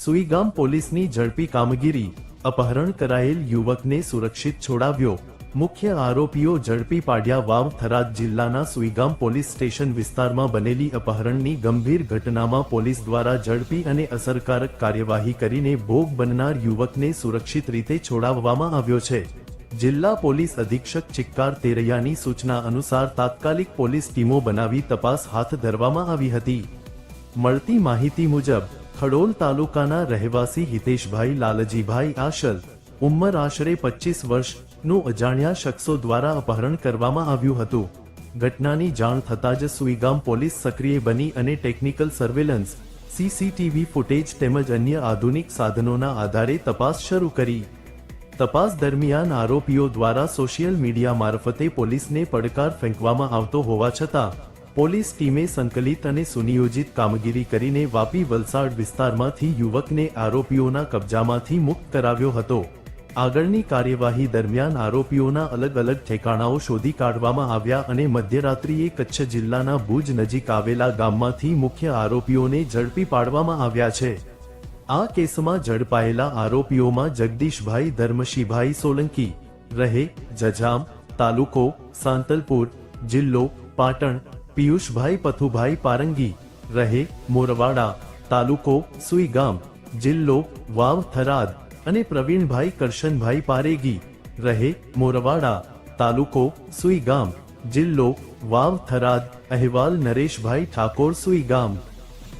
સુઈગામ પોલીસની ઝડપી કામગીરી, અપહરણ કરાયેલ યુવકને સુરક્ષિત છોડાવ્યો, મુખ્ય આરોપીઓ ઝડપી પાડ્યા. વાવ થરાદ જિલ્લાના સુઈગામ પોલીસ સ્ટેશન વિસ્તારમાં બનેલી અપહરણની ગંભીર ઘટનામાં પોલીસ દ્વારા ઝડપી અને અસરકારક કાર્યવાહી કરીને ભોગ બનનાર યુવકને સુરક્ષિત રીતે છોડાવવામાં આવ્યો છે. જિલ્લા પોલીસ અધિક્ષક ચિક્કાર તેરૈયાની સૂચના અનુસાર તાત્કાલિક પોલીસ ટીમો બનાવી તપાસ હાથ ધરવામાં આવી હતી. મળતી માહિતી મુજબ ખડોલ તાલુકાના રહેવાસી હિતેશભાઈ લાલજીભાઈ આશલ, ઉંમર આશરે 25 વર્ષનું અજાણ્યા શખ્સો દ્વારા અપહરણ કરવામાં આવ્યું હતું. ઘટનાની જાણ થતાં જ સુઈગામ પોલીસ સક્રિય બની અને ટેકનિકલ સર્વેલન્સ, સીસીટીવી ફૂટેજ તેમજ અન્ય આધુનિક સાધનોના આધારે તપાસ શરૂ કરી. તપાસ દરમિયાન આરોપીઓ દ્વારા સોશિયલ મીડિયા મારફતે પોલીસને પડકાર ફેંકવામાં આવતો હોવા છતાં પોલીસ ટીમે સંકલિત અને સુનિયોજિત કામગીરી કરીને વાપી વલસાડ વિસ્તારમાંથી યુવકને આરોપીઓના કબજામાંથી મુક્ત કરાવ્યો હતો. આગળની કાર્યવાહી દરમિયાન આરોપીઓના અલગ અલગ ઠેકાણાઓ શોધી કાઢવામાં આવ્યા અને મધ્યરાત્રિએ કચ્છ જિલ્લાના ભુજ નજીક આવેલા ગામમાંથી મુખ્ય આરોપીઓને ઝડપી પાડવામાં આવ્યા છે. આ કેસમાં ઝડપાયેલા આરોપીઓમાં જગદીશભાઈ ધર્મશીભાઈ સોલંકી, રહે જજામ, તાલુકો સાંતલપુર, જિલ્લો પાટણ, પિયુષભાઈ પથુભાઈ પારંગી, રહે મોરવાડા, તાલુકો સુઈગામ, જિલ્લો વાવ થરાદ અને પ્રવીણભાઈ કરશનભાઈ પારેગી, રહે મોરવાડા, તાલુકો સુઈગામ, જિલ્લો વાવ થરાદ. અહેવાલ નરેશભાઈ ઠાકોર, સુઈગામ.